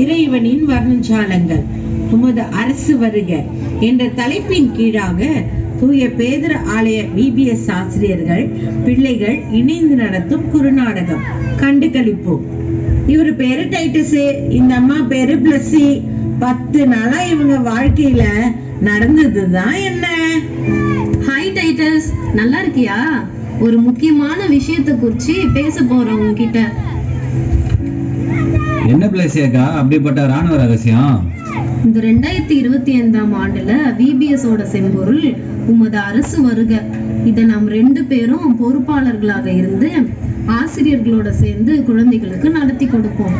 இறைவனின் வர்ணஜாலங்கள் உமது அரசு வருக என்ற தலைப்பின் கீழாக தூய பேதுரு ஆலய விபிஎஸ் ஆசிரியர்கள் பிள்ளைகள் இணைந்து நடத்தும் குறுநாடகம் கண்டுகளிப்போம். இவரு பேரு டைட்டஸ், இந்த அம்மா பேரு பிளஸ்ஸி. 10 நாளா இவங்க வாழ்க்கையில நடந்ததுதான் என்ன. ஹாய் டைட்டஸ், நல்லா இருக்கியா? ஒரு முக்கியமான விஷயத்தை குறிச்சு பேச போறோம் உங்ககிட்ட. என்ன பிளேசியாக்கா அப்படிப்பட்ட ராணுவ ரகசியம்? இந்த 2025ஆம் ஆண்டுல விபிஎஸ் ஓட செம்பொருள் உமது அரசு வருக. இத நாம் 2 பேரும் பொறுப்பாளர்களாக இருந்து ஆசிரியர்களோட சேர்ந்து குழந்தைகளுக்கு நடத்தி கொடுப்போம்.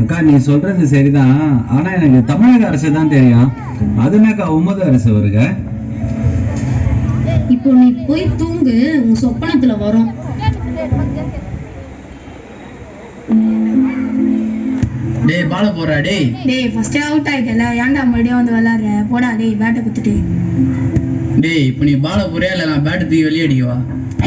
அக்கா நீ சொல்றது சரிதான், ஆனா எனக்கு தமிழக அரசு தான் தெரியும். அதுனாக்கா உமது அரசு வருக. இப்போ நீ போய் தூங்கு, உங்க சொப்பனத்துல வரும். டேய் பால போறா. டேய் ஃபர்ஸ்ட் அவுட் ஆயிட்டல, ஏன்டா மறுபடியும் வந்து விளையாடுற? போடா டேய், பேட்டை குத்துட்டு. டேய் இப்போ நீ பால போறியா இல்ல நான் பேட் தூக்கி வெளிய அடிக்கவா?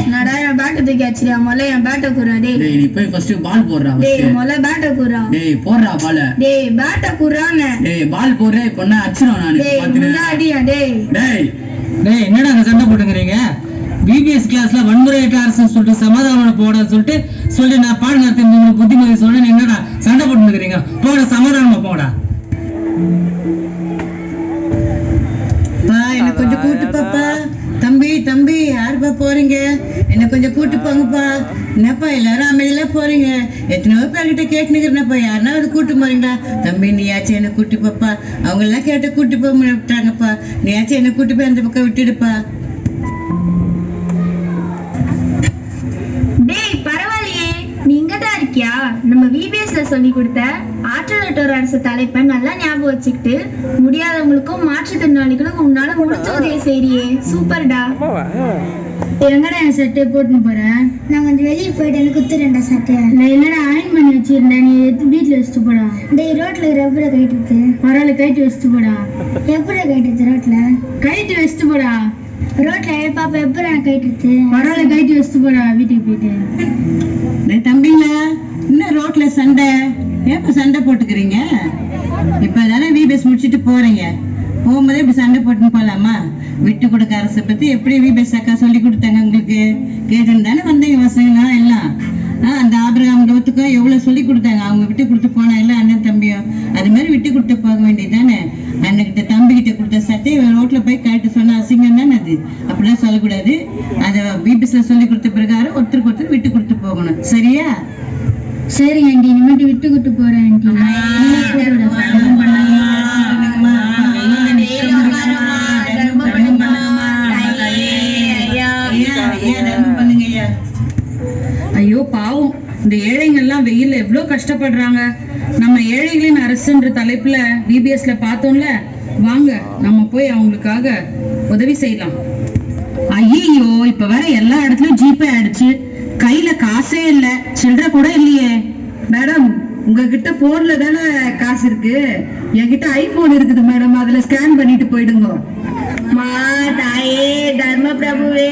என்னடா என் பேட்டை தூக்கி அடிச்சியா? முதல்ல என் பேட்டை குறா. டேய் நீ போய் ஃபர்ஸ்ட் பால் போடுறா. டேய் முதல்ல பேட்டை குறா. டேய் போடுறா பால. டேய் பேட்டை குறானே. டேய் பால் போடுறே, இப்போ நான் அடிச்சிரோம் நான். டேய் முன்னா அடியா. டேய் டேய் என்னடா அங்க சண்டை போட்டுங்கறீங்க? பிபிஎஸ் கிளாஸ்ல வன்முறையற்ற அரசுன்னு சொல்லிட்டு சமாதானம் போடான்னு சொல்லி நான் பாடம் நடத்தி உங்களுக்கு புத்திமதி சொல்றேன். என்னடா சண்டை போட்டுக்கிறீங்க? போட சமாதானமா போடா. என்ன கொஞ்சம் கூட்டு பாப்பா. தம்பி யாருப்பா போறீங்க? என்ன கொஞ்சம் கூட்டு போங்கப்பா. என்னப்பா எல்லாரும் அமைதியில போறீங்க? எத்தனையோ பேர்கிட்ட கேட்டுனுக்கிறேன்ப்பா, யாருன்னா அது கூட்டு போறீங்களா? தம்பி நீயாச்சும் என்ன கூட்டு போப்பா. அவங்க எல்லாம் கேட்ட கூட்டு போக விட்டாங்கப்பா, நீயாச்சும் என்ன கூட்டு போய் அந்த பக்கம் விட்டுடுப்பா. டேய் பரவாயில்லையே, நீ இங்கதான் இருக்கியா? நம்ம விபிஎஸ்ல சொல்லி கொடுத்த ஆற்றலற்றோர் அரசு தலைப்பை நல்லா ஞாபகம் வச்சுக்கிட்டு முடியாதவங்களுக்கும் மாற்றுத்திறனாளிகளுக்கும் உன்னால முடிஞ்ச உதவி செய்றியே, சூப்பர்டா. எங்கடா என் சட்டை போட்டுன்னு போறேன்? நான் கொஞ்சம் வெளியே போயிட்டு எனக்கு குத்துறேன்டா சட்டை. நான் என்னடா அயன் பண்ணி வச்சிருந்தேன், நீ எடுத்து வீட்டுல வச்சுட்டு போடா. டேய் ரோட்ல ரப்பரை கைட்டு பரவாயில்ல, கைட்டு வச்சுட்டு போடா. எப்படி கைட்டு ரோட்ல? கைட்டு வச்சுட்டு போடா. ரோட்ல பாப்பா எப்படி நான் கைட்டு பரவாயில்ல, கைட்டு வச்சுட்டு போடா வீட்டுக்கு போயிட்டு. தம்பிங்களா இன்னும் ரோட்ல சண்டை? ஏப்ப சண்டை போட்டுக்கிறீங்க? இப்பதானே விபிஎஸ் முடிச்சுட்டு போறீங்க, போகும்போதே இப்படி சண்டை போட்டுன்னு போலாமா? விட்டு கொடுக்க அரசை பத்தி எப்படி விபிஎஸ் அக்கா சொல்லி கொடுத்தாங்க உங்களுக்கு? கேட்டுன்னு தானே வந்தீங்க பசங்களா எல்லாம்? அந்த ஆபிரகாம் லோத்துக்கும் எவ்வளவு சொல்லி கொடுத்தாங்க, அவங்க விட்டு கொடுத்து போனா எல்லாம் அண்ணன் தம்பியும் அது மாதிரி விட்டு கொடுத்து போக வேண்டியதுதானே? அண்ணன்கிட்ட தம்பி கிட்ட கொடுத்த சட்டையை ரோட்ல போய் கேட்டு சொன்னா அசிங்கம் தானே அது? அப்படிலாம் சொல்லக்கூடாது. அதை விபிஎஸ்ல சொல்லி கொடுத்த பிரகாரம் ஒருத்தருக்கு ஒருத்தர் விட்டு கொடுத்து போகணும், சரியா? சரி ஆண்டி, இனிமேட்டு விட்டு கொடுத்து போறேன் ஆண்டி. ஐயோ பாவம், இந்த ஏழைங்க எல்லாம் வெயில்ல எவ்வளவு கஷ்டப்படுறாங்க. நம்ம ஏழைகளின் அரசுன்ற தலைப்புல விபிஎஸ்ல பார்த்தோம்ல, வாங்க நம்ம போய் அவங்களுக்காக உதவி செய்யலாம். ஐயோ இப்ப வேற எல்லா இடத்துலயும் ஜிபே ஆயிடுச்சு, கையில காசே இல்ல, சில்லற கூட இல்லையே. மேடம் உங்ககிட்ட போன்ல தானே காசு இருக்கு, என்கிட்ட ஐபோன் இருக்குது மேடம், அதுல ஸ்கேன் பண்ணிட்டு போயிடுங்க. மா தாயே தர்ம பிரபுவே,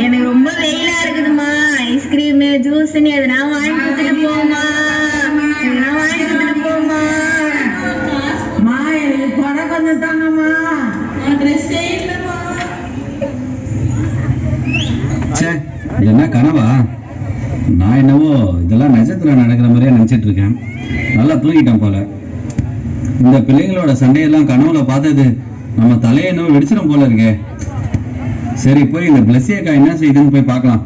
எனக்கு ரொம்ப வெயிலா இருக்குதுமா. ஐஸ்கிரீம் ஜூஸ் நீ எதனா வாங்கி கொடுத்துட்டு போமா, எதனா வாங்கி கொடுத்துட்டு போமா. மா எனக்கு பணம் கொஞ்சம் தாங்கம்மா. என்ன கனவா? நான் என்னவோ இதெல்லாம் நிஜத்துல நடக்கிற மாதிரியே நினைச்சிட்டு இருக்கேன். நல்லா தூங்கிட்டேன் போல. இந்த பிள்ளைங்களோட சண்டையெல்லாம் கனவுல பார்த்தது நம்ம தலையை என்னவோ வெடிச்சிடும் போல இருக்கே. சரி போய் இந்த பிளஸ்ஸியக்கா என்ன செய்யுதுன்னு போய் பார்க்கலாம்.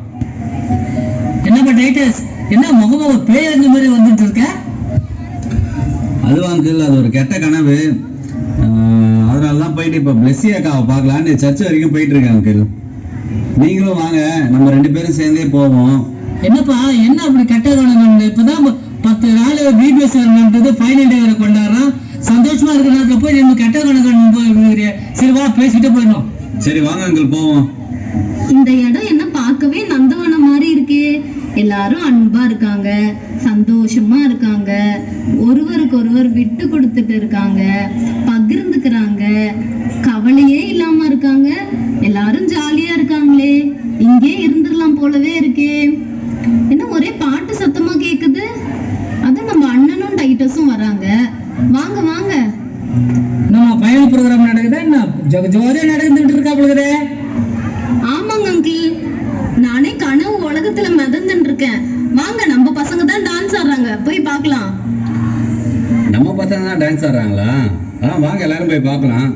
என்னப்பா டைட்டஸ், என்ன முகமா ஒரு பேய் அந்த மாதிரி வந்துட்டு இருக்க? அது அங்கிள், அது ஒரு கெட்ட கனவு. அதனாலதான் போயிட்டு இப்ப பிளஸ்ஸியக்காவை பார்க்கலான்னு சர்ச் வரைக்கும் போயிட்டு இருக்கேன் அங்கிள். நீங்களும் வாங்க, நம்ம 2 பேரும் சேர்ந்தே போவோம். என்னப்பா என்ன அப்படி கெட்ட கணக்கு? இப்பதான் 10 நாள் பிபிஎஸ் ஃபைனல் டே வரை கொண்டாடுறோம். சந்தோஷமா இருக்கிற நேரத்துல போய் நம்ம கெட்ட கணக்கு. சரி வா பேசிக்கிட்டே போயிடணும். சரி வாங்க அங்கிள் போவோம். இந்த இடம் என்ன பார்க்கவே நந்தவனம் மாதிரி இருக்கே. எல்லாரும் அன்பா இருக்காங்க, சந்தோஷமா இருக்காங்க, ஒருவருக்கு ஒருவர் விட்டு கொடுத்துட்டு இருக்காங்க, பகிர்ந்துக்கிறாங்க, கவலையே இல்லாம இருக்காங்க, எல்லாரும் ஜாலியா இருக்காங்களே. இங்கே இருந்துடலாம் போலவே இருக்கே. என்ன ஒரே பாட்டு சத்தமா கேக்குது? போய் பார்க்கலாம். நம்ம பசங்க தான் டான்ஸ் ஆடுறாங்களா? வாங்க எல்லாரும் போய் பார்க்கலாம்.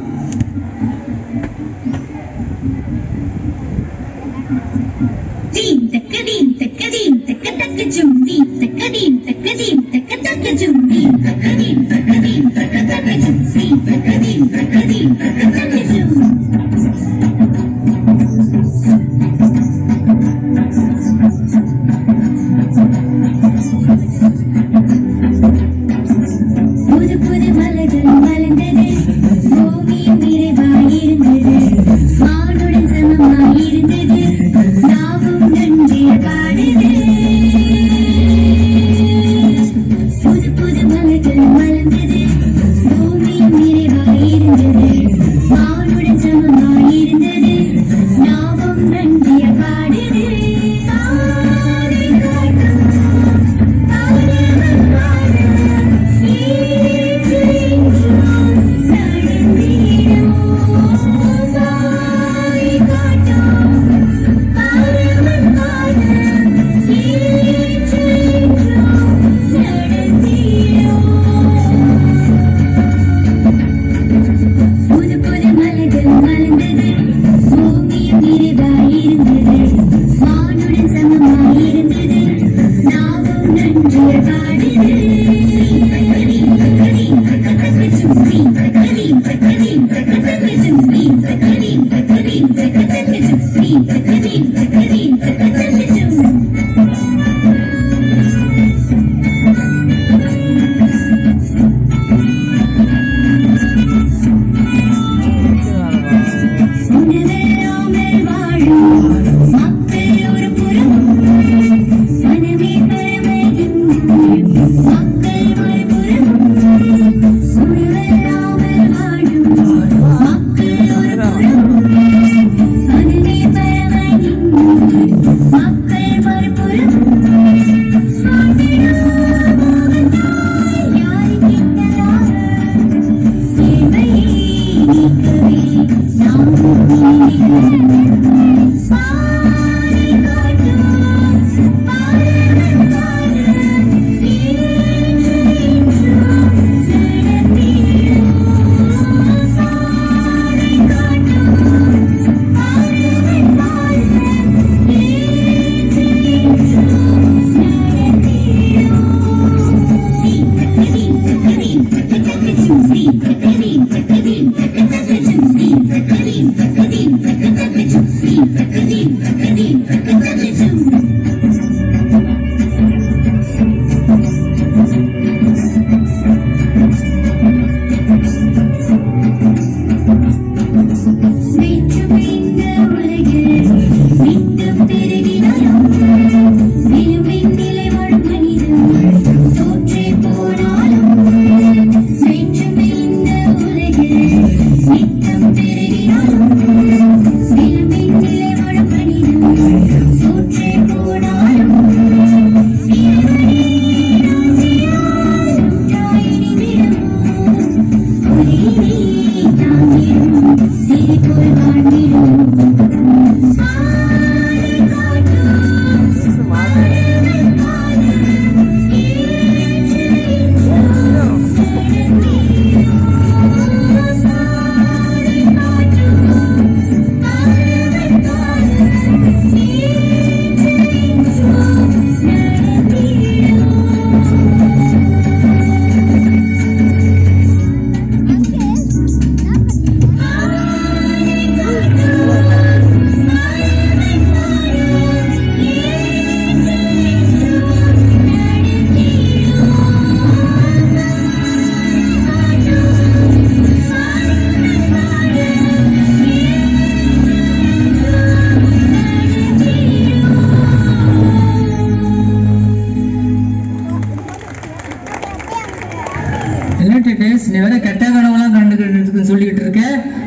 நீ வேற கெட்ட கனவுலாம் கண்டுக்கிட்டு சொல்லிட்டு இருக்க.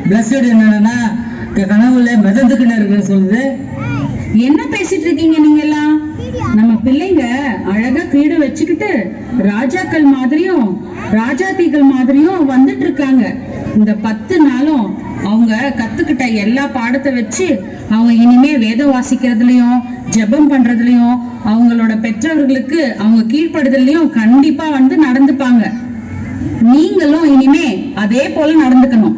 பிளஸட் என்னன்னா கனவுல மிதந்துக்கிட்டு இருக்குன்னு சொல்லுது. என்ன பேசிட்டு இருக்கீங்க நீங்க எல்லாம்? நம்ம பிள்ளைங்க அழகா கீடு வச்சுக்கிட்டு ராஜாக்கள் மாதிரியும் ராஜாத்திகள் மாதிரியும் வந்துட்டு இருக்காங்க. இந்த 10 நாளும் அவங்க கத்துக்கிட்ட எல்லா பாடத்தை வச்சு அவங்க இனிமே வேதம் வாசிக்கிறதுலயும் ஜெபம் பண்றதுலயும் அவங்களோட பெற்றோர்களுக்கு அவங்க கீழ்ப்படுதலையும் கண்டிப்பா வந்து நடந்துப்பாங்க. நீங்களும் இனிமே அதே போல நடந்துக்கணும்.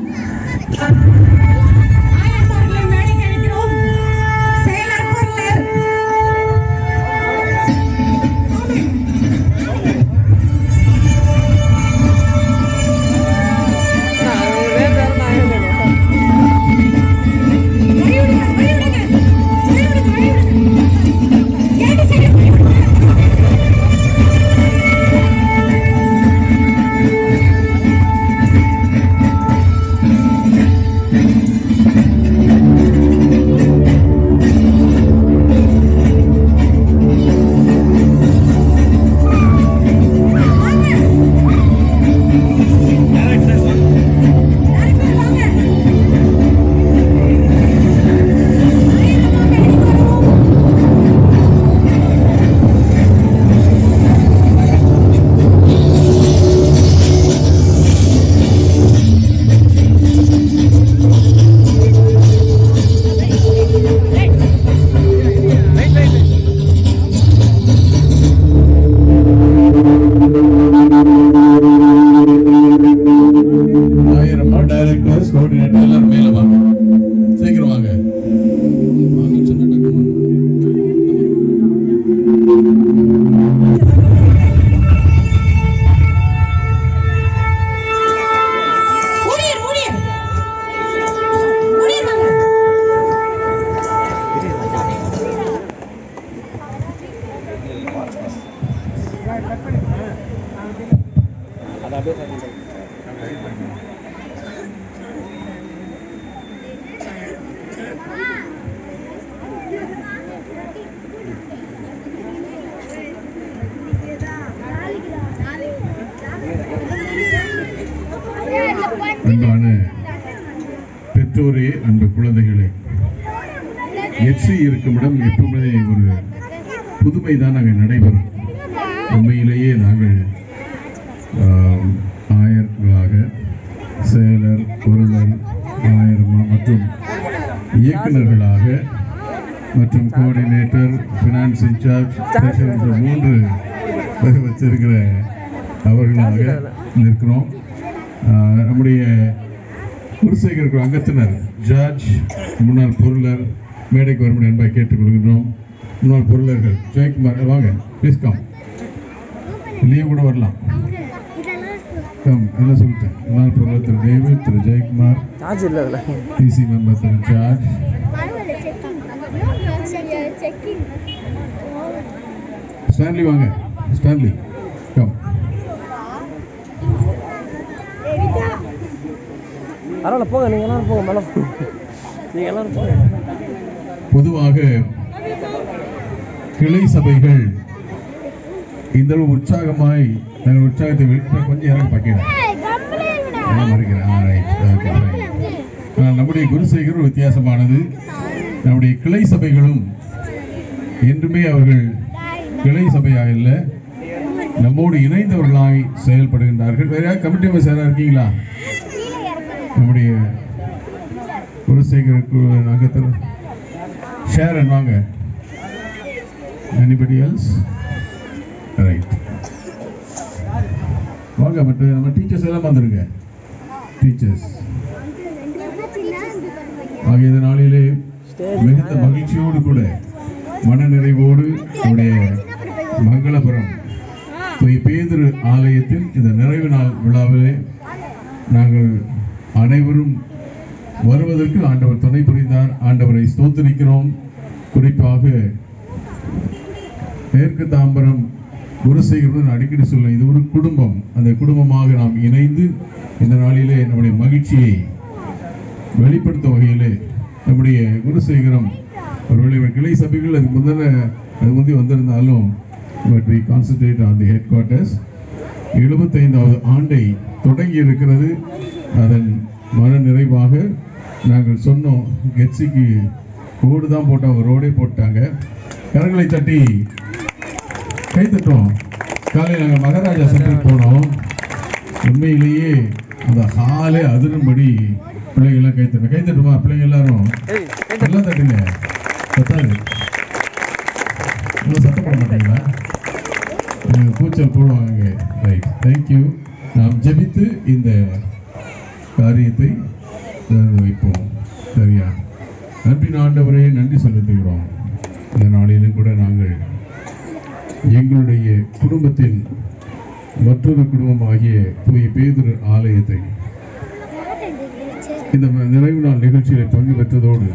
அன்பான பெற்றோரே, அன்பு குழந்தைகளே, எச்சி இருக்கும் இடம் எப்பவுமே ஒரு புதுமைதான் அங்கே நடைபெறும். உண்மையிலேயே நாங்கள் ஆயர்களாக, செயலர், பொருளர், ஆயர்மா மற்றும் இயக்குநர்களாக மற்றும் கோஆர்டினேட்டர், ஃபினான்ஸ் இன்சார்ஜ், என்ற 3 வச்சிருக்கிற அவர்களாக நிற்கிறோம். நம்முடைய குருசேகர் அங்கத்தினர், ஜார்ஜ், முன்னாள் பொருளர் மேடைக்கு வரும்படி அன்பாக கேட்டுக்கொள்கின்றோம். முன்னாள் பொருளர்கள் ஜெயக்குமார், வாங்க ப்ளீஸ் கம். லீவ் கூட வரலாம். கம், என்ன சொல்லிட்டேன். முன்னாள் பொருளர் திரு டேவிட், திரு ஜெயக்குமார், பிசி மெம்பர் திரு ஜார்ஜ், ஸ்டான்லி வாங்க. Stanley come. பரவாயில்ல, போங்க, நீங்க எல்லாரும் போங்க, மேல நீங்க எல்லாரும் போங்க. பொதுவாக கிளை சபைகள் இந்த உற்சாகமாய் தங்கள் உற்சாகத்தை கொஞ்சம் இறங்க பார்க்கிறேன். நம்முடைய குருசேகர் வித்தியாசமானது. நம்முடைய கிளை சபைகளும் என்றுமே அவர்கள் கிளை சபையாக இல்லை, நம்மோடு இணைந்தவர்களாய் செயல்படுகின்றார்கள். வேற யாராவது கமிட்டி மெம்பர்ஸ் யாராவது இருக்கீங்களா? நம்முடைய குருசேகருக்கு அங்கத்தில் ஷேரன் வாங்க. Anybody else? ரைட், வாங்க. மற்ற நம்ம டீச்சர்ஸ் எல்லாம் வந்துருங்க. டீச்சர்ஸ் ஆகிய இந்த நாளிலே மிகுந்த மகிழ்ச்சியோடு கூட மனநிறைவோடு நம்முடைய மங்களபுரம் பேதுரு ஆலயத்தில் இந்த நிறைவு நாள் விழாவிலே நாங்கள் அனைவரும் வருவதற்கு ஆண்டவர் துணை புரிந்தார். ஆண்டவரை ஸ்தோத்திரிக்கிறோம். குறிப்பாக மேற்கு தாம்பரம் குருசேகருடன் அடிக்கடி சொல்லும், இது ஒரு குடும்பம். அந்த குடும்பமாக நாம் இணைந்து இந்த நாளிலே நம்முடைய மகிழ்ச்சியை வெளிப்படுத்தும் வகையிலே நம்முடைய குருசேகரம் அவர்களுடைய கிளை சபைகள் அது முந்தி வந்திருந்தாலும் but we concentrate on the headquarters. 75வது ஆண்டை தொடங்கி இருக்கிறது. அதன் மன நிறைவாக நாங்கள் சொன்னோம், கெட்சிக்கு ரோடு தான் போட்டாங்க, ரோடே போட்டாங்க. கரங்களை தட்டி கைத்தட்டோம். காலையில் நாங்கள் மகாராஜா சென்டருக்கு போனோம். உண்மையிலேயே அந்த ஹாலே அதிரும்படி பிள்ளைங்கள்லாம் கைத்தட்டுமா? பிள்ளைங்க எல்லாரும் எல்லாம் தட்டுங்க. பத்தாது இன்னும் சத்தம் போட மாட்டீங்களா? கூச்சல் போடுவாங்க. Right, thank you. நாம் ஜெபித்து இந்த காரியத்தை வைப்போம். சரியா? அன்பின் ஆண்டவரே, நன்றி செலுத்துகிறோம். இந்த நாளிலும் கூட நாங்கள் எங்களுடைய குடும்பத்தின் மற்றொரு குடும்பமாகிய தூய பேதுரு ஆலயத்தை இந்த நிறைவு நாள் நிகழ்ச்சியில் பங்கு பெற்றதோடு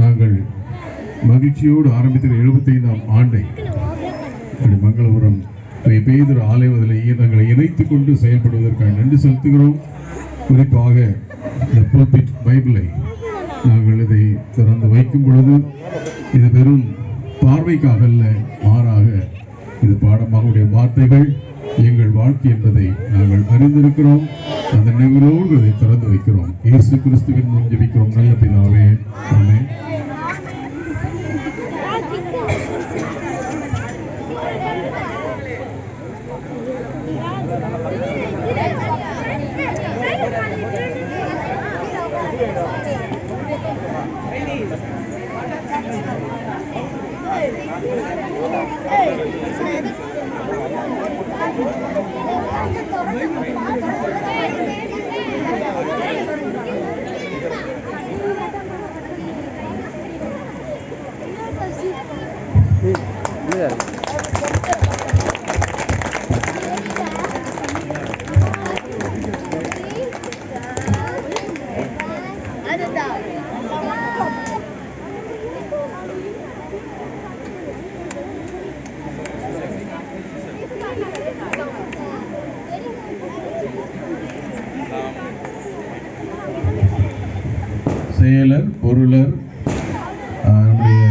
நாங்கள் மகிழ்ச்சியோடு ஆரம்பித்த 75ஆம் ஆண்டை மங்களபுரம் தூய பேதுரு ஆலயத்தில் தங்களை இணைத்துக் கொண்டு செயல்படுவதற்காக நன்றி செலுத்துகிறோம். குறிப்பாக இந்த புல்பிட் பைபிளை நாங்கள் இதை திறந்து வைக்கும் பொழுது இது வெறும் பார்வைக்காக அல்ல, மாறாக இது பாடமாக வார்த்தைகள் எங்கள் வாழ்க்கை என்பதை நாங்கள் அறிந்திருக்கிறோம். அந்த நினைவுகளோடு இதை திறந்து வைக்கிறோம். இயேசு கிறிஸ்துவின் மூலம் ஜெபிக்கிறோம் நல்ல பிதாவே, ஆமென். செயலர், பொருளர், நம்முடைய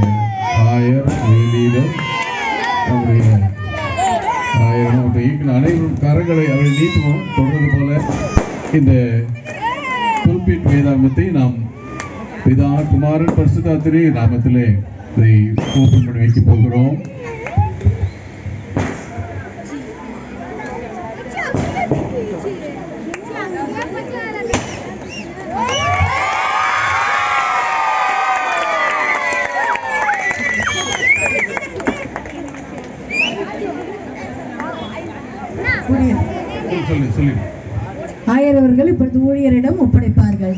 ஆயர், வேலீரர், நம்முடைய ஆயர், நம்முடைய அனைவரும் கரங்களை அவர்கள் நீட்டுவோம். தொடர்ந்து போல இந்த புல்பிட் வேதாகமத்தை நாம் பிதா, குமாரன், பரிசுத்தாத்திரே நாமத்திலே இதை ஓபன் பண்ணி வைக்க போகிறோம். ஆயர் அவர்கள் இப்பொழுது ஊழியரிடம் ஒப்படைப்பார்கள்.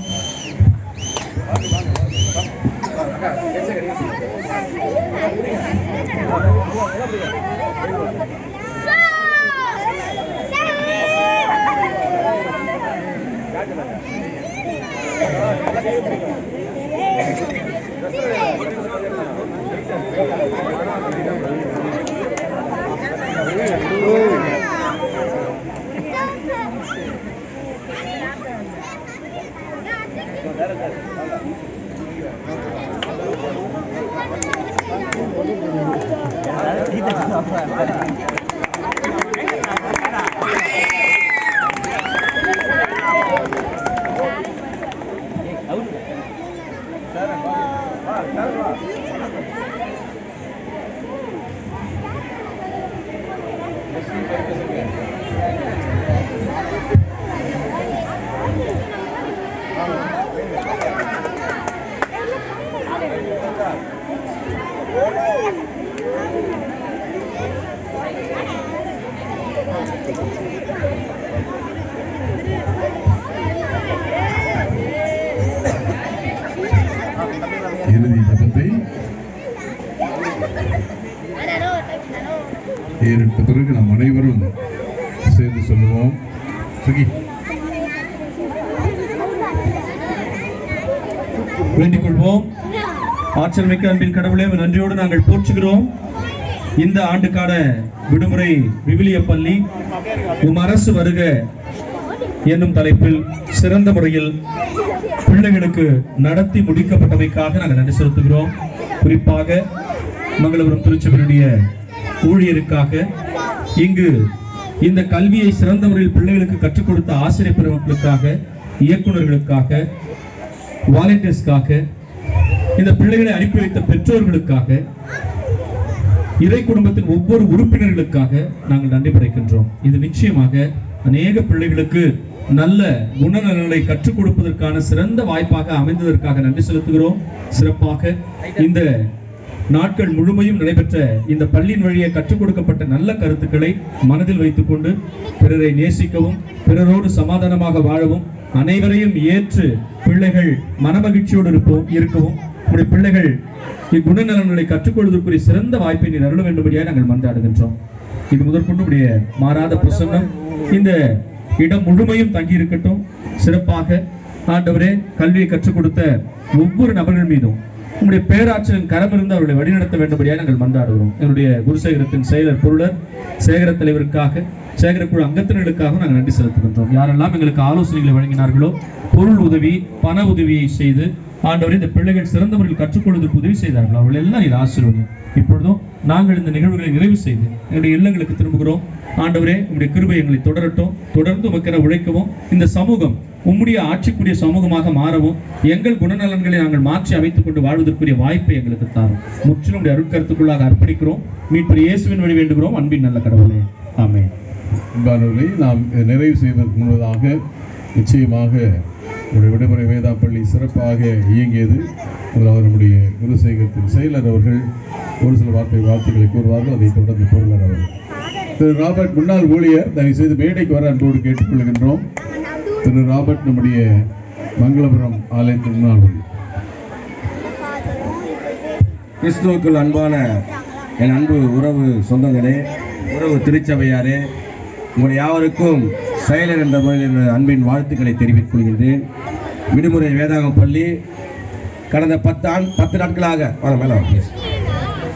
இறுதி ஜெபத்தை ஏறிட்ட பிறகு நாம் அனைவரும் சேர்ந்து சொல்லுவோம். வேண்டிக் கொள்வோம். ஆற்றல் மிக்க அன்பின் கடவுளே, நன்றியோடு நாங்கள் போற்றுகிறோம். இந்த ஆண்டுக்கான விடுமுறை விவிலிய பள்ளி உம் அரசு வருக என்னும் தலைப்பில் சிறந்த முறையில் பிள்ளைகளுக்கு நடத்தி முடிக்கப்பட்டமைக்காக நாங்கள் நன்றி செலுத்துகிறோம். குறிப்பாக மங்களபுரம் திருச்சபையினுடைய ஊழியருக்காக, இங்கு இந்த கல்வியை சிறந்த முறையில் பிள்ளைகளுக்கு கற்றுக் கொடுத்த ஆசிரியர் பெருமக்களுக்காக, இயக்குநர்களுக்காக, வாலண்டியர்ஸ்க்காக, இந்த பிள்ளைகளை அனுப்பி வைத்த பெற்றோர்களுக்காக, இறை குடும்பத்தின் ஒவ்வொரு உறுப்பினர்களுக்காக நாங்கள் நன்றி படைக்கின்றோம். இது நிச்சயமாக அநேக பிள்ளைகளுக்கு நல்ல குணநலன்களை கற்றுக் கொடுப்பதற்கான சிறந்த வாய்ப்பாக அமைந்ததற்காக நன்றி செலுத்துகிறோம். சிறப்பாக இந்த நாட்கள் முழுமையும் நடைபெற்ற இந்த பள்ளியின் வழியே கற்றுக் கொடுக்கப்பட்ட நல்ல கருத்துக்களை மனதில் வைத்துக்கொண்டு பிறரை நேசிக்கவும் பிறரோடு சமாதானமாக வாழவும் அனைவரையும் ஏற்று பிள்ளைகள் மனமகிழ்ச்சியோடு இருக்கவும் உங்களுடைய பிள்ளைகள் இக்குணநலன்களை கற்றுக்கொள்வதற்குரிய சிறந்த வாய்ப்பை நீ அருள வேண்டும்படியாக நாங்கள் மன்றாடுகின்றோம். இது முதற்கொண்டு உடைய மாறாத பிரசன்னம் இந்த இடம் முழுமையும் தங்கி இருக்கட்டும். சிறப்பாக ஆண்டவரே கல்வியை கற்றுக் கொடுத்த ஒவ்வொரு நபர்கள் மீதும் உங்களுடைய பேராற்றலின் கரம் இருந்து அவர்களை வழிநடத்த வேண்டும்படியாக நாங்கள் மன்றாடுகிறோம். என்னுடைய குருசேகரத்தின் செயலர் பொருளர் சேகர தலைவருக்காக சேகரக்குழு அங்கத்தினர்களுக்காக நாங்கள் நன்றி செலுத்துகின்றோம். யாரெல்லாம் எங்களுக்கு ஆலோசனைகளை வழங்கினார்களோ பொருள் உதவி பண உதவியை செய்து ஆண்டவரே இந்த பிள்ளைகள் சிறந்தவர்கள் கற்றுக்கொள்வதற்கு உதவி செய்தார்கள். அவர்கள் எல்லாம் இது ஆசீர்வாதம். இப்பொழுதும் நாங்கள் இந்த நிகழ்வுகளை நிறைவு செய்து எங்களுடைய இல்லங்களுக்கு திரும்புகிறோம். ஆண்டவரே உங்களுடைய கிருபை எங்களை தொடரட்டும். தொடர்ந்து உமக்கென உழைக்கவும் இந்த சமூகம் உம்முடைய ஆட்சிக்குரிய சமூகமாக மாறவும் எங்கள் குணநலன்களை நாங்கள் மாற்றி அமைத்துக் கொண்டு வாழ்வதற்குரிய வாய்ப்பை எங்களுக்கு தாரும். முற்றிலும் அருட்கருத்துக்குள்ளாக அர்ப்பணிக்கிறோம். மீட்பர் இயேசுவின் வழி வேண்டுகிறோம். அன்பின் நல்ல கடவுளே, ஆமென். அன்பானவர்களை நாம் நிறைவு செய்வதற்கு முன்பதாக நிச்சயமாக ஒரு விடுமுறை வேதா பள்ளி சிறப்பாக இயங்கியது. நம்முடைய குருசேகரத்தின் செயலர் அவர்கள் ஒரு சில வாழ்த்துக்களை கூறுவார்கள். அதை தொடர்ந்து பொருளர் அவர்கள். திரு ராபர்ட் முன்னாள் ஊழியர் தயவு செய்து மேடைக்கு வர அன்போடு கேட்டுக்கொள்கின்றோம். திரு ராபர்ட் நம்முடைய மங்களபுரம் ஆலயத்தின் முன்னாள் ஊழியர். கிறிஸ்துவுக்குள் அன்பான என் அன்பு உறவு சொந்தங்களே, உறவு திருச்சபையாரே, உங்கள் யாவருக்கும் செயலர் என்ற முறையில் அன்பின் வாழ்த்துக்களை தெரிவித்துக் கொள்கின்றேன். விடுமுறை வேதாகம் பள்ளி கடந்த 10 நாட்களாக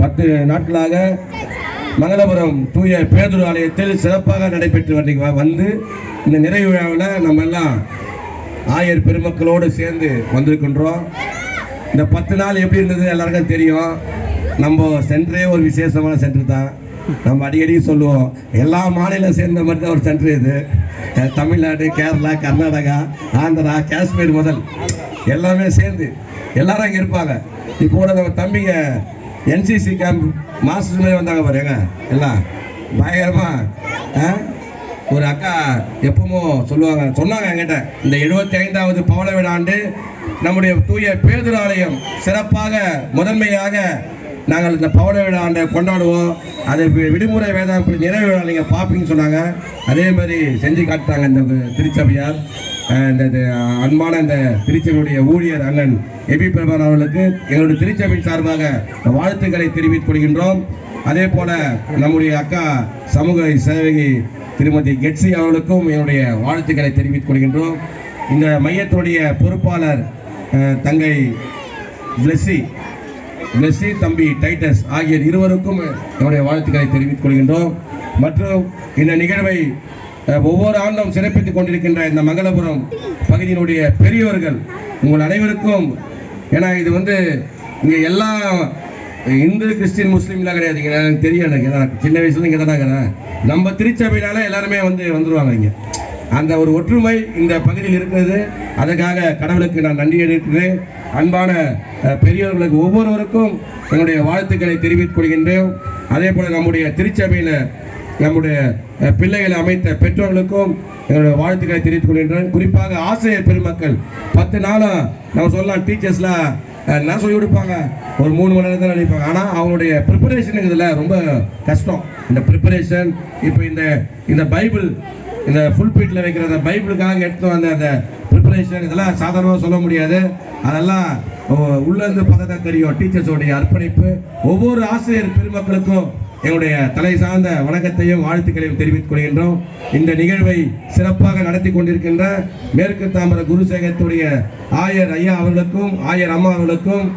10 நாட்களாக மங்களபுரம் தூய பேதுரு ஆலயத்தில் சிறப்பாக நடைபெற்று வந்து இந்த நிறைவு விழாவில் நம்ம எல்லாம் ஆயர் பெருமக்களோடு சேர்ந்து வந்திருக்கின்றோம். இந்த 10 நாள் எப்படி இருந்தது எல்லாருக்கும் தெரியும். நம்ம சென்டரே ஒரு விசேஷமான சென்டர் தான். நம்ம அடிக்கடி சொல்லுவோம், எல்லா மாநிலம் சேர்ந்த மாதிரி தான் ஒரு சென்டர் இது. தமிழ்நாடு, கேரளா, கர்நாடகா, ஆந்திரா, காஷ்மீர் முதல் எல்லாமே சேர்ந்து எல்லாரும் அங்கே இருப்பாங்க. இப்போ கூட நம்ம தம்பிங்க என்சிசி கேம்ப் மாஸ்டர் மாதிரி வந்தாங்க பாருங்க. எல்லாம் பயங்கரமா ஒரு அக்கா எப்பவும் சொன்னாங்க என்கிட்ட, இந்த 75வது பவள விழா ஆண்டு நம்முடைய தூய பேதுரு ஆலயம் சிறப்பாக முதன்மையாக நாங்கள் இந்த பவள விழா ஆண்டை கொண்டாடுவோம். அது விடுமுறை வேதாங்க நிறைவு விழா நீங்கள் பார்ப்பீங்கன்னு சொன்னாங்க. அதே மாதிரி செஞ்சு காட்டுறாங்க இந்த திருச்சபையார். இந்த அன்பான இந்த திருச்சபையுடைய ஊழியர் அண்ணன் எபி பிரபான் அவர்களுக்கு எங்களுடைய திருச்சபையின் சார்பாக வாழ்த்துக்களை தெரிவித்துக் கொள்கின்றோம். அதே போல நம்முடைய அக்கா சமூக சேவகி திருமதி கெட்சி அவர்களுக்கும் என்னுடைய வாழ்த்துக்களை தெரிவித்துக் கொள்கின்றோம். இந்த மையத்துடைய பொறுப்பாளர் தங்கை பிளெஸ்ஸி தம்பி டைட்டஸ் ஆகிய இருவருக்கும் என்னுடைய வாழ்த்துக்களை தெரிவித்துக் கொள்கின்றோம். மற்றும் இந்த நிகழ்வை ஒவ்வொரு ஆண்டும் சிறப்பித்துக் கொண்டிருக்கின்ற இந்த மங்களபுரம் பகுதியினுடைய பெரியவர்கள் உங்கள் அனைவருக்கும், ஏன்னா இது இங்கே எல்லாம் இந்து கிறிஸ்டின் முஸ்லீம்லாம் கிடையாது. எனக்கு தெரியும், எனக்கு சின்ன வயசுல இங்கே தானே இருக்கிறேன். நம்ம திருச்சபையினால எல்லாருமே வந்துருவாங்க. இங்கே அந்த ஒரு ஒற்றுமை இந்த பகுதியில் இருக்கிறது. அதுக்காக கடவுளுக்கு நான் நன்றி எடுக்கிறேன். அன்பான பெரியவர்களுக்கு ஒவ்வொருவருக்கும் என்னுடைய வாழ்த்துக்களை தெரிவித்துக் கொள்கின்றேன். அதே போல நம்முடைய திருச்சபையில் நம்முடைய பிள்ளைகளை அமைத்த பெற்றோர்களுக்கும் என்னுடைய வாழ்த்துக்களை தெரிவித்துக் கொள்கின்றேன். குறிப்பாக ஆசிரியர் பெருமக்கள் 10 நாளாக நம்ம சொல்லலாம், டீச்சர்ஸ்லாம் என்ன சொல்லி கொடுப்பாங்க, ஒரு 3 மணி நேரம் தான் நினைப்பாங்க. ஆனால் அவங்களுடைய ப்ரிப்பரேஷன் இதில் ரொம்ப கஷ்டம். இந்த ப்ரிப்பரேஷன் இப்போ இந்த பைபிள் இந்த ஃபுல் பீட்டில் வைக்கிற அந்த பைபிளுக்காக எடுத்து வந்த அந்த ப்ரிப்பரேஷன் இதெல்லாம் சாதாரணமாக சொல்ல முடியாது. அதெல்லாம் உள்ளேருந்து பார்த்தா தான் தெரியும். டீச்சர்ஸோடைய அர்ப்பணிப்பு. ஒவ்வொரு ஆசிரியர் பெருமக்களுக்கும் எங்களுடைய தலை சார்ந்த வணக்கத்தையும் வாழ்த்துக்களையும் தெரிவித்துக் கொள்கின்றோம். இந்த நிகழ்வை சிறப்பாக நடத்தி கொண்டிருக்கின்ற மேற்கு தாம்பர குருசேகரத்துடைய ஆயர் ஐயா அவர்களுக்கும் ஆயர் அம்மா அவர்களுக்கும்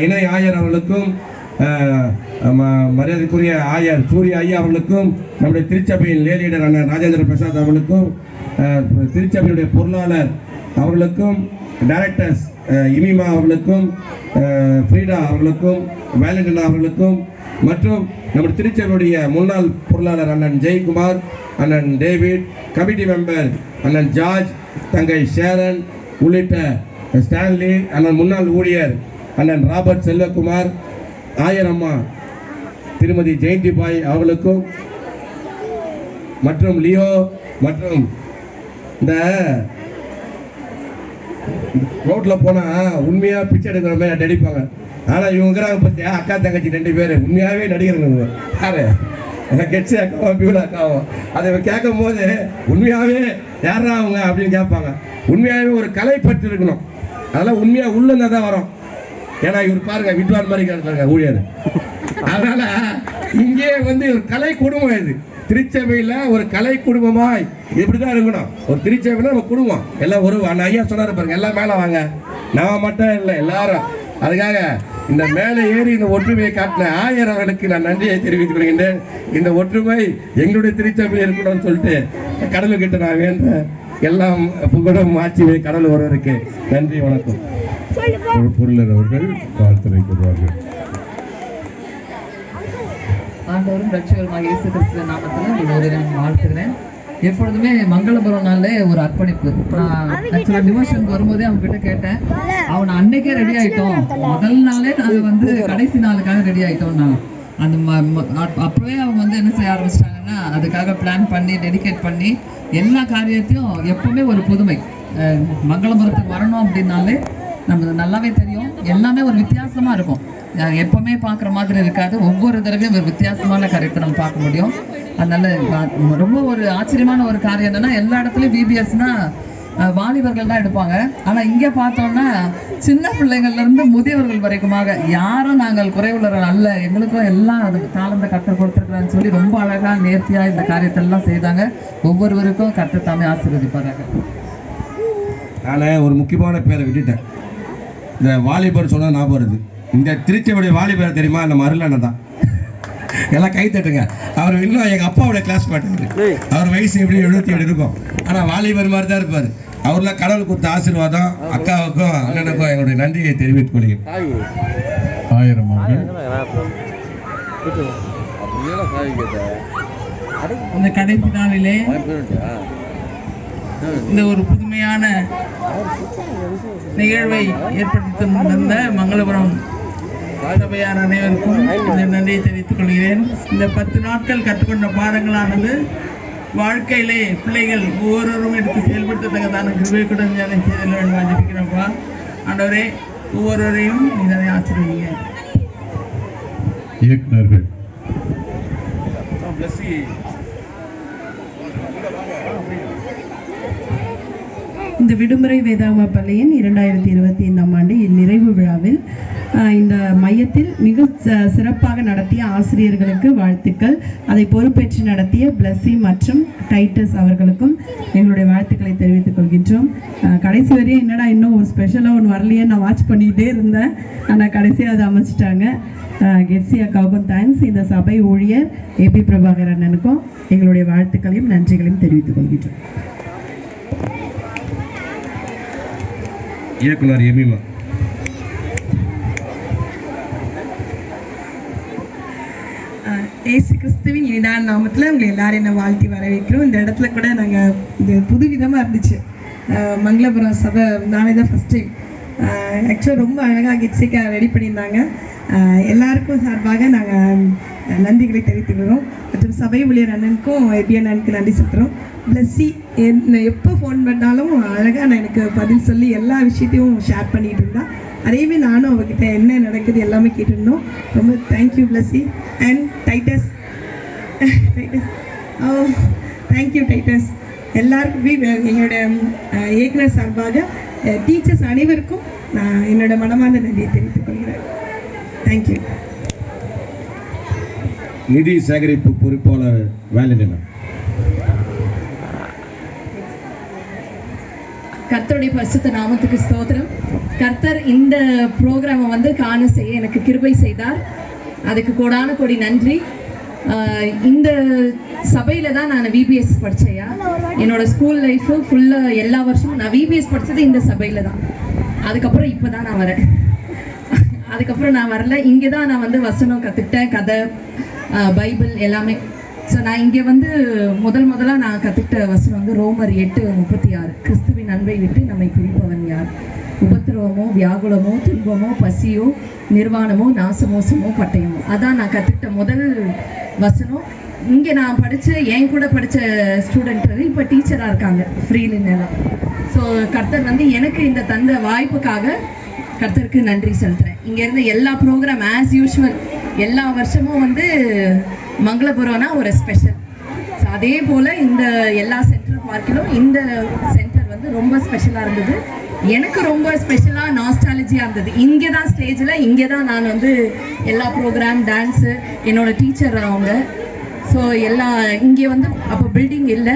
இணை ஆயர் அவர்களுக்கும் மரியாதைக்குரிய ஆயர் சூரிய ஐயா அவர்களுக்கும் நம்முடைய திருச்சபையின் லேலீடர் அண்ணன் ராஜேந்திர பிரசாத் அவர்களுக்கும் திருச்சபையுடைய பொருளாளர் அவர்களுக்கும் டைரக்டர்ஸ் இமிமா அவர்களுக்கும் ஃப்ரீடா அவர்களுக்கும் வேலண்டினா அவர்களுக்கும் மற்றும் நம்முடைய திருச்சபையுடைய முன்னாள் பொருளாளர் அண்ணன் ஜெயக்குமார், அண்ணன் டேவிட், கமிட்டி மெம்பர் அண்ணன் ஜார்ஜ், தங்கை ஷேரன் உள்ளிட்ட ஸ்டான்லி, அண்ணன் முன்னாள் ஊழியர் அண்ணன் ராபர்ட் செல்வகுமார், ஆயர் அம்மா திருமதி ஜெயந்தி பாய் அவர்களுக்கும் மற்றும் லியோ மற்றும் இந்த ரோட்டில் போனால் உண்மையாக பிச்சை எடுக்கிற மாதிரி நடிப்பாங்க. ஆனால் இவங்க பார்த்தியா அக்கா தங்கச்சி 2 பேர் உண்மையாகவே நடிகருங்க. யாரு கெட்ஸி அக்காவும் பியூலா அக்காவும். அதை கேட்கும் போது உண்மையாகவே யாரா அவங்க அப்படின்னு கேட்பாங்க. உண்மையாகவே ஒரு கலை பற்று இருக்கணும். அதெல்லாம் உண்மையாக உள்ளே தான் வரும். ஏன்னா இவர் பாருங்க வித்வான் மாதிரி கேட்பாங்க ஊழியர். அதனால இங்கே ஒரு கலை குடும்பம். இது திருச்சபையில் ஒரு கலை குடும்பமாய் இப்படிதான் இருக்கணும். ஒரு திருச்சபையில் நம்ம குடும்பம் எல்லாம் ஒரு ஐயா சொன்னாரு பாருங்க, எல்லாம் மேலே வாங்க, நான் மட்டும் இல்லை எல்லாரும். அதுக்காக இந்த மேலே ஏறி இந்த ஒற்றுமையை காட்டின ஆயர் அவர்களுக்கு நான் நன்றியை தெரிவித்துக் கொள்கின்றேன். இந்த ஒற்றுமை எங்களுடைய திருச்சபையில் இருக்கணும்னு சொல்லிட்டு கடவுள்கிட்ட நான் வேண்ட எல்லாம் புகழும் ஆட்சியை கடவுள் ஒருவருக்கு நன்றி, வணக்கம். பொருளர் அவர்கள் வாழ்த்துரை கூறுவார்கள். ஆண்டவரும் ரட்சகருமாக இயேசு கிறிஸ்துவின் நாமத்தில் உங்களை நான் வாழ்த்துகிறேன். எப்பொழுதுமே மங்களபுரம் நாளே ஒரு அர்ப்பணிப்பு. நான் ஆக்சுவலாக டிவோஷனுக்கு வரும்போதே அவங்க கிட்ட கேட்டேன், அவனை அன்னைக்கே ரெடி ஆகிட்டோம், முதல் நாளே நாங்கள் கடைசி நாளுக்காக ரெடி ஆகிட்டோம். நான் அந்த அப்போவே அவங்க என்ன செய்ய ஆரம்பிச்சிட்டாங்கன்னா, அதுக்காக பிளான் பண்ணி டெடிகேட் பண்ணி எல்லா காரியத்தையும் எப்பவுமே ஒரு புதுமை. மங்களபுரத்துக்கு வரணும் அப்படின்னாலே நமக்கு நல்லாவே தெரியும், எல்லாமே ஒரு வித்தியாசமாக இருக்கும். எப்பவுமே பார்க்குற மாதிரி இருக்காது. ஒவ்வொரு தடவையும் ஒரு வித்தியாசமான காரியத்தை நம்ம பார்க்க முடியும். அதனால ரொம்ப ஒரு ஆச்சரியமான ஒரு காரியம் என்னன்னா, எல்லா இடத்துலையும் விபிஎஸ்னா வாலிபர்கள் தான் எடுப்பாங்க. ஆனால் இங்கே பார்த்தோம்னா சின்ன பிள்ளைங்கள்லேருந்து முதியவர்கள் வரைக்குமாக யாரும் நாங்கள் குறைவுள்ளவர்கள் அல்ல, எங்களுக்கும் எல்லாம் அது தாளந்த கற்றுக் கொடுத்துருக்குறான்னு சொல்லி ரொம்ப அழகாக நேர்த்தியாக இந்த காரியத்தெல்லாம் செய்தாங்க. ஒவ்வொருவருக்கும் கற்று தாமே ஆசீர்வதிப்பாங்க. நான் ஒரு முக்கியமான பேரை விட்டுட்டேன். இந்த வாலிபர் சொன்னால் ஞாபகம் வருது. இந்த திருச்சியுடைய வாலிபர் தெரியுமா? நம்ம அருளண்ணன் தான். எல்லாம் கை தட்டுங்க. அவர் இன்னும் எங்கள் அப்பாவுடைய கிளாஸ் பாட்டு. அவர் வயசு எப்படி 77 இருக்கும். ஆனால் வாலிபர் மாதிரி தான் இருப்பார். அவர்லாம் கடவுள் கொடுத்த ஆசீர்வாதம். அக்காவுக்கும் அண்ணனுக்கும் எங்களுடைய நன்றியை தெரிவித்துக் கொள்கிறேன். 1000 அந்த கடைசி நாளிலே இந்த ஒரு புதுமையான நிகழ்வை ஏற்படுத்தி தந்த மங்களபுரம் சபையார் அனைவருக்கும் இந்த நன்றியை தெரிவித்துக் கொள்கிறேன். இந்த 10 நாட்கள் கற்றுக்கொண்ட பாடங்களானது வாழ்க்கையிலே பிள்ளைகள் ஒவ்வொருவரும் எடுத்து செயல்படுத்தத்தக்கதான கிருபையுடன் செய்தல் வேண்டும் வாஞ்சிக்கிறப்பா. ஆண்டவரே, ஒவ்வொருவரையும் இதனை ஆசிரியங்க. இயக்குனர்கள் இந்த விடுமுறை வேதாகம பள்ளியின் 2025ஆம் ஆண்டு நிறைவு விழாவில் இந்த மையத்தில் மிக சிறப்பாக நடத்திய ஆசிரியர்களுக்கு வாழ்த்துக்கள். அதை பொறுப்பேற்று நடத்திய பிளஸி மற்றும் டைட்டஸ் அவர்களுக்கும் எங்களுடைய வாழ்த்துக்களை தெரிவித்துக் கொள்கின்றோம். கடைசி வரையும் என்னடா இன்னும் ஒரு ஸ்பெஷலாக ஒன்று வரலையே நான் வாட்ச் பண்ணிக்கிட்டே இருந்தேன். ஆனால் கடைசியாக அதை அமைச்சிட்டாங்க. கெட்ஸி அக்காவுக்கும் தேங்க்ஸ். இந்த சபை ஊழியர் ஏபி பிரபாகர் அண்ணனுக்கும் எங்களுடைய வாழ்த்துக்களையும் நன்றிகளையும் தெரிவித்துக் கொள்கின்றோம். இயக்குனர் எமிமா. ஏசு கிறிஸ்துவின் இனிதான நாமத்தில் உங்களை எல்லாரும் என்ன வாழ்த்தி வரவேற்கிறோம். இந்த இடத்துல கூட நாங்கள் இது புதுவிதமாக இருந்துச்சு. மங்களபுரம் சபை நானே தான் ஃபஸ்ட் டைம். ஆக்சுவலாக ரொம்ப அழகாக கெட்ஸிக்கா ரெடி பண்ணியிருந்தாங்க. எல்லாருக்கும் சார்பாக நாங்கள் நன்றிகளை தெரிவித்துக்கிறோம். மற்றும் சபை ஊழியர் அண்ணனுக்கும் எபி அண்ணனுக்கு நன்றி செலுத்துகிறோம். பிளஸ்ஸி எப்போ ஃபோன் பண்ணாலும் அழகாக நான் எனக்கு பதில் சொல்லி எல்லா விஷயத்தையும் ஷேர் பண்ணிகிட்டு இருந்தா. அதேவே நானும் அவகிட்ட என்ன நடக்குது எல்லாமே கேட்டிருந்தோம். ரொம்ப thank you Blessy. And Titus thank you Titus. எல்லாருக்குமே எங்களுடைய இயக்குனர் சார்பாக டீச்சர்ஸ் அனைவருக்கும் நான் என்னோட மனமார்ந்த நன்றியை தெரிவித்துக் கொள்கிறேன். தேங்க்யூ. நிதி சேகரிப்பு பொறுப்பாளர் வேலண்டினா. கர்த்தருடைய பரிசுத்த நாமத்துக்கு ஸ்தோத்திரம். கர்த்தர் இந்த ப்ரோக்ராமை காண செய்ய எனக்கு கிருபை செய்தார். அதுக்கு கோடான கோடி நன்றி. இந்த சபையில் தான் நான் விபிஎஸ் படித்தேயா. என்னோட ஸ்கூல் லைஃபு ஃபுல்லாக எல்லா வருஷமும் நான் விபிஎஸ் படித்தது இந்த சபையில் தான். அதுக்கப்புறம் இப்போ தான் நான் வரேன். அதுக்கப்புறம் நான் வரல. இங்கே தான் நான் வசனம் கற்றுக்கிட்டேன், கதை, பைபிள் எல்லாமே. ஸோ நான் இங்கே முதலாக நான் கற்றுக்கிட்ட வசனம் ரோமர் 8:36. கிறிஸ்துவின் அன்பை விட்டு நம்மை பிரிப்பவன் யார்? உபத்திரவமோ, வியாகுலமோ, துன்பமோ, பசியோ, நிர்வாணமோ, நாசமோசமோ, பட்டயமோ. அதான் நான் கற்றுக்கிட்ட முதல் வசனம். இங்கே நான் படித்து என் கூட படித்த ஸ்டூடெண்ட் வந்து இப்போ டீச்சராக இருக்காங்க ஃப்ரீலின்னெல்லாம். ஸோ கர்த்தர் வந்து எனக்கு இந்த தந்த வாய்ப்புக்காக கர்த்தருக்கு நன்றி செலுத்துகிறேன். இங்கே இருந்த எல்லா ப்ரோக்ராம் ஆஸ் யூஷுவல் எல்லா வருஷமும் வந்து மங்களபுரம்னா ஒரு ஸ்பெஷல். ஸோ அதே போல் இந்த எல்லா சென்ட்ரல் பார்க்கிலும் இந்த சென்டர் வந்து ரொம்ப ஸ்பெஷலாக இருந்தது. எனக்கு ரொம்ப ஸ்பெஷலாக நாஸ்டாலஜியாக இருந்தது. இங்கே தான் ஸ்டேஜில் இங்கே தான் நான் வந்து எல்லா ப்ரோக்ராம் டான்ஸு என்னோடய டீச்சர் அவங்க. ஸோ எல்லா இங்கே வந்து அப்போ பில்டிங் இல்லை,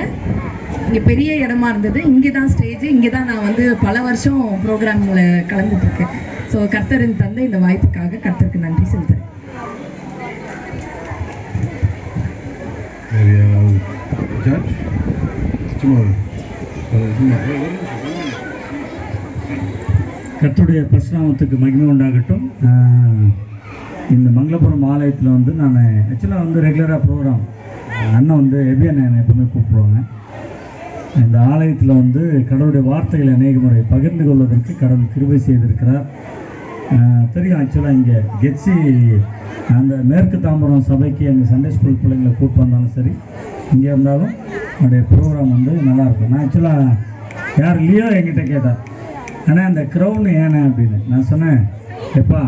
இங்கே பெரிய இடமா இருந்தது. இங்கே தான் ஸ்டேஜ், இங்கே தான் நான் வந்து பல வருஷம் ப்ரோக்ராமில் கலந்துட்டுருக்கேன். ஸோ கர்த்தரின் தந்த இந்த வாய்ப்புக்காக கர்த்தருக்கு நன்றி செலுத்துகிறேன். கர்த்தருடைய பரிசுநாமத்துக்கு மகிமை உண்டாகட்டும். இந்த மங்களபுரம் ஆலயத்தில் வந்து நான் ஆக்சுவலாக வந்து ரெகுலராக ப்ரோக்ராம் அண்ணன் வந்து எபியன் எப்பவுமே கூப்பிடுவாங்க. இந்த ஆலயத்தில் வந்து கடவுளுடைய வார்த்தைகளை அநேக முறை பகிர்ந்து கொள்வதற்கு கடவுள் கிருபை செய்திருக்கிறார். தெரியும், ஆக்சுவலாக இங்கே கெட்சி அந்த மேற்கு தாம்பரம் சபைக்கு எங்கள் சண்டே ஸ்கூல் பிள்ளைங்களை கூப்பிட்டு வந்தாலும் சரி, இங்கே இருந்தாலும் என்னுடைய ப்ரோக்ராம் வந்து நல்லாயிருக்கும். நான் ஆக்சுவலாக யார் லியோ என்கிட்ட கேட்டார், ஆனால் அந்த க்ரௌன் ஏனே அப்படின்னு. நான் சொன்னேன், எப்பா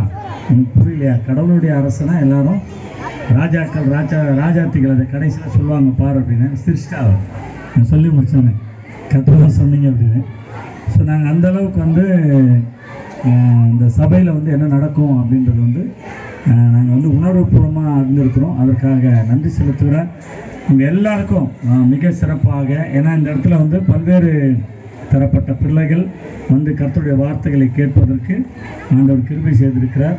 எனக்கு புரியலையா, கடவுளுடைய அரசுனா எல்லாரும் ராஜாக்கள் ராஜாத்திகள் அதை கடைசியில் சொல்லுவாங்க பாரு அப்படின்னு. சிரிச்சிட்டாவை நான் சொல்லி முடிச்சோன்னே கரெக்டாக சொன்னீங்க அப்படின்னு. ஸோ நாங்கள் அந்தளவுக்கு வந்து இந்த சபையில் வந்து என்ன நடக்கும் அப்படின்றது வந்து நாங்கள் வந்து உணர்வுபூர்வமாக இருந்திருக்கிறோம். அதற்காக நன்றி செலுத்துகிறேன் உங்கள் எல்லாருக்கும் மிக சிறப்பாக. ஏன்னா இந்த இடத்துல வந்து பல்வேறு தரப்பட்ட பிள்ளைகள் வந்து கர்த்தருடைய வார்த்தைகளை கேட்பதற்கு ஆண்டவர் கிருபை செய்திருக்கிறார்.